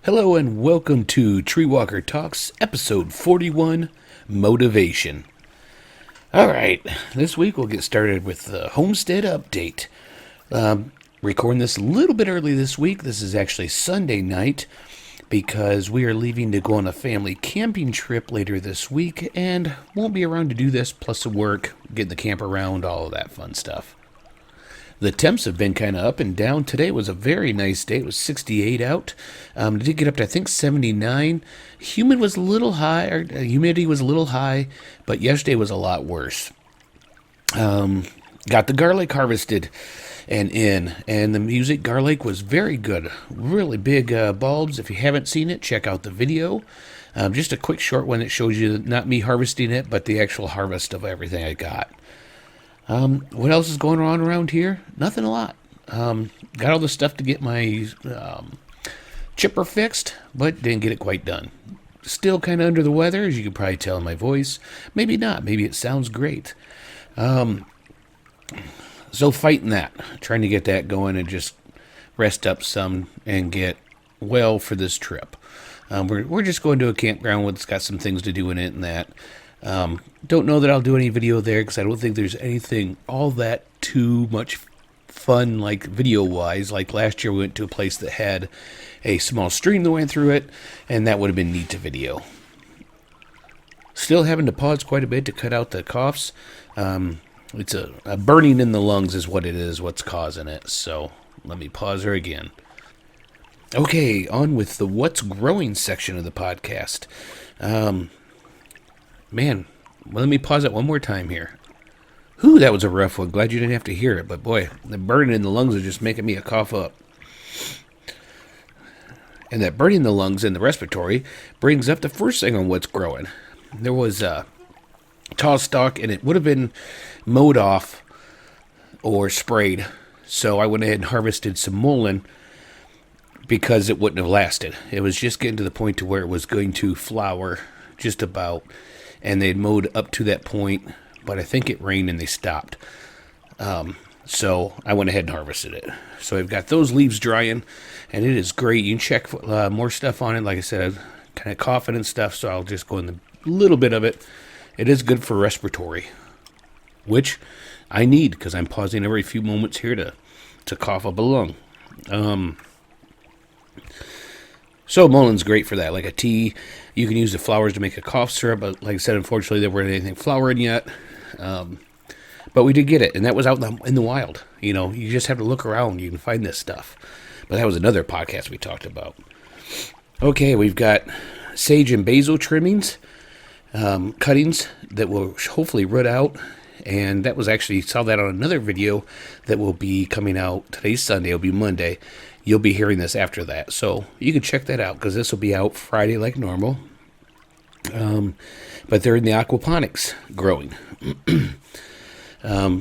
Hello and welcome to TreeWalker Talks, episode 41, Motivation. Alright, this week we'll get started with the Homestead update. Recording this a little bit early this week. This is actually Sunday night because we are leaving to go on a family camping trip later this week and won't be around to do this, plus some work, getting the camp around, all of that fun stuff. The temps have been kind of up and down. Today was a very nice day. It was 68 out. It did get up to, I think, 79. Humidity was a little high, but yesterday was a lot worse. Got the garlic harvested and the music garlic was very good. Really big bulbs. If you haven't seen it, check out the video. Just a quick short one that shows you not me harvesting it, but the actual harvest of everything I got. What else is going on around here? Nothing a lot. Got all the stuff to get my chipper fixed, but didn't get it quite done. Still kind of under the weather, as you can probably tell in my voice. Maybe not. Maybe it sounds great. So fighting that. Trying to get that going and just rest up some and get well for this trip. We're just going to a campground that's got some things to do in it and that. Don't know that I'll do any video there because I don't think there's anything all that too much fun, like video-wise. Like last year we went to a place that had a small stream that went through it, and that would have been neat to video. Still having to pause quite a bit to cut out the coughs. It's a burning in the lungs is what it is, what's causing it. So let me pause her again. Okay, on with the what's growing section of the podcast. Man, let me pause it one more time here. Whew, that was a rough one. Glad you didn't have to hear it. But boy, the burning in the lungs is just making me a cough up. And that burning in the lungs and the respiratory brings up the first thing on what's growing. There was a tall stalk, and it would have been mowed off or sprayed. So I went ahead and harvested some mullein because it wouldn't have lasted. It was just getting to the point to where it was going to flower just about. And they'd mowed up to that point, but I think it rained and they stopped. So I went ahead and harvested it. So I've got those leaves drying, and it is great. You can check more stuff on it. Like I said, I'm kind of coughing and stuff, so I'll just go in a little bit of it. It is good for respiratory, which I need because I'm pausing every few moments here to cough up a lung. So mullein's great for that, like a tea. You can use the flowers to make a cough syrup, but like I said, unfortunately, there weren't anything flowering yet. But we did get it, and that was out in the wild. You know, you just have to look around. You can find this stuff. But that was another podcast we talked about. Okay, we've got sage and basil trimmings, cuttings that will hopefully root out. And that was actually, saw that on another video that will be coming out. Today's Sunday, it'll be Monday. You'll be hearing this after that. So you can check that out because this will be out Friday like normal. But they're in the aquaponics growing.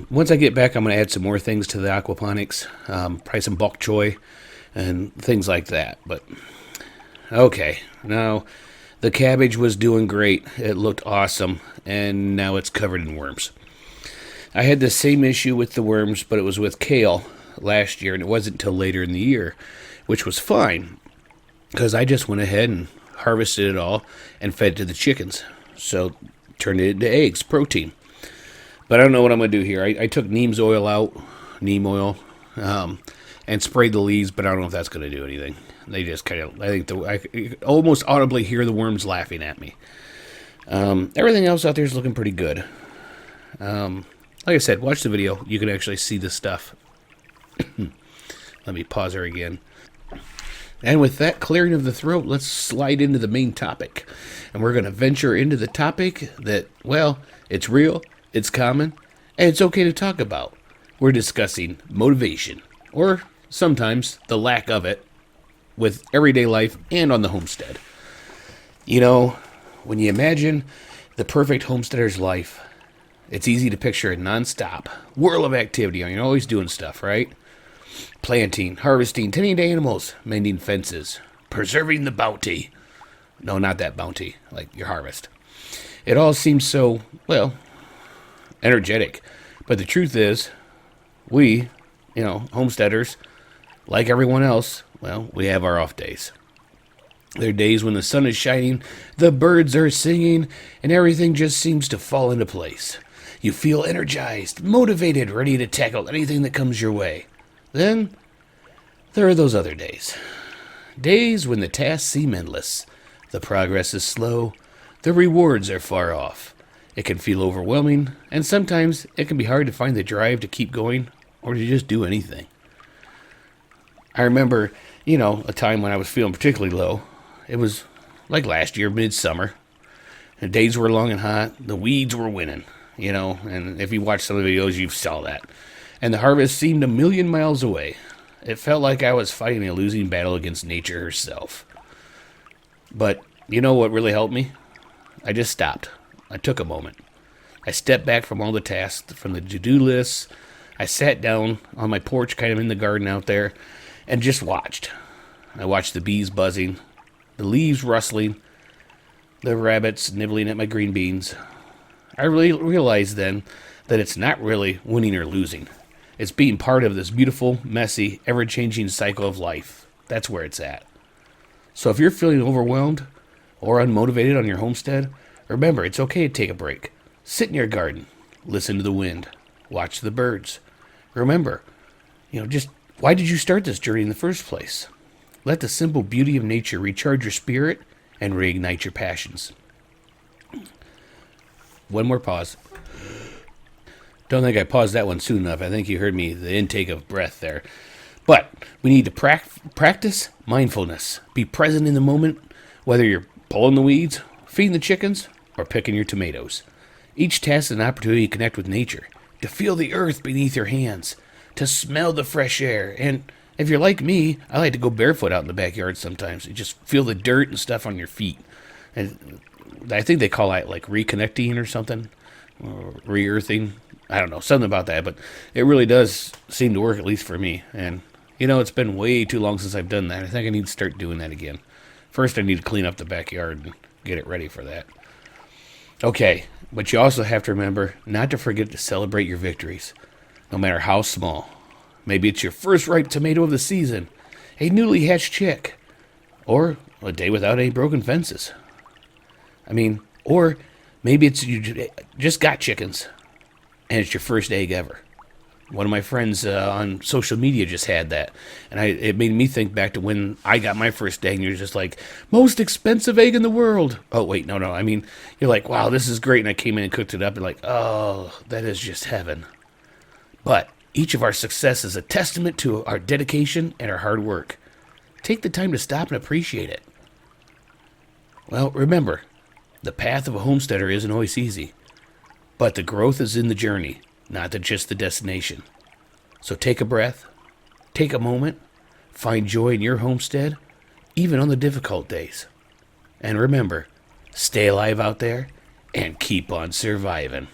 Once I get back, I'm going to add some more things to the aquaponics. Probably some bok choy and things like that. But okay, now the cabbage was doing great. It looked awesome. And now it's covered in worms. I had the same issue with the worms, but it was with kale last year, and it wasn't until later in the year, which was fine, because I just went ahead and harvested it all and fed it to the chickens, so turned it into eggs, protein. But I don't know what I'm going to do here. I took neem oil, and sprayed the leaves, but I don't know if that's going to do anything. They just kind of, I almost audibly hear the worms laughing at me. Everything else out there is looking pretty good. Like I said, watch the video. You can actually see the stuff. Let me pause her again. And with that clearing of the throat, let's slide into the main topic. And we're going to venture into the topic that, well, it's real, it's common, and it's okay to talk about. We're discussing motivation, or sometimes the lack of it, with everyday life and on the homestead. You know, when you imagine the perfect homesteader's life, it's easy to picture a non-stop whirl of activity. You're always doing stuff, right? Planting, harvesting, tending to animals, mending fences, preserving the bounty. No, not that bounty, like your harvest. It all seems so, well, energetic. But the truth is, we, homesteaders, like everyone else, well, we have our off days. There are days when the sun is shining, the birds are singing, and everything just seems to fall into place. You feel energized, motivated, ready to tackle anything that comes your way. Then, there are those other days. Days when the tasks seem endless, the progress is slow, the rewards are far off. It can feel overwhelming, and sometimes it can be hard to find the drive to keep going or to just do anything. I remember, a time when I was feeling particularly low. It was like last year, midsummer. The days were long and hot. The weeds were winning, and if you watch some of the videos, you saw that. And the harvest seemed a million miles away. It felt like I was fighting a losing battle against nature herself. But you know what really helped me? I just stopped. I took a moment. I stepped back from all the tasks, from the to-do lists. I sat down on my porch, kind of in the garden out there, and just watched. I watched the bees buzzing, the leaves rustling, the rabbits nibbling at my green beans. I really realized then that it's not really winning or losing. It's being part of this beautiful, messy, ever-changing cycle of life. That's where it's at. So if you're feeling overwhelmed or unmotivated on your homestead, remember, it's okay to take a break. Sit in your garden. Listen to the wind. Watch the birds. Remember, just why did you start this journey in the first place? Let the simple beauty of nature recharge your spirit and reignite your passions. One more pause. Don't think I paused that one soon enough. I think you heard me, the intake of breath there. But we need to practice mindfulness. Be present in the moment, whether you're pulling the weeds, feeding the chickens, or picking your tomatoes. Each task is an opportunity to connect with nature, to feel the earth beneath your hands, to smell the fresh air. And if you're like me, I like to go barefoot out in the backyard sometimes. You just feel the dirt and stuff on your feet. And I think they call that like reconnecting or something, or re-earthing. I don't know, something about that, but it really does seem to work, at least for me. And, it's been way too long since I've done that. I think I need to start doing that again. First, I need to clean up the backyard and get it ready for that. Okay, but you also have to remember not to forget to celebrate your victories, no matter how small. Maybe it's your first ripe tomato of the season, a newly hatched chick, or a day without any broken fences. Or maybe it's you just got chickens, and it's your first egg ever. One of my friends on social media just had that, and it made me think back to when I got my first egg, and you're just like, most expensive egg in the world. Oh, wait, no. You're like, wow, this is great, and I came in and cooked it up, and like, oh, that is just heaven. But each of our success is a testament to our dedication and our hard work. Take the time to stop and appreciate it. Well, remember, the path of a homesteader isn't always easy, but the growth is in the journey, not just the destination. So take a breath, take a moment, find joy in your homestead, even on the difficult days. And remember, stay alive out there and keep on surviving.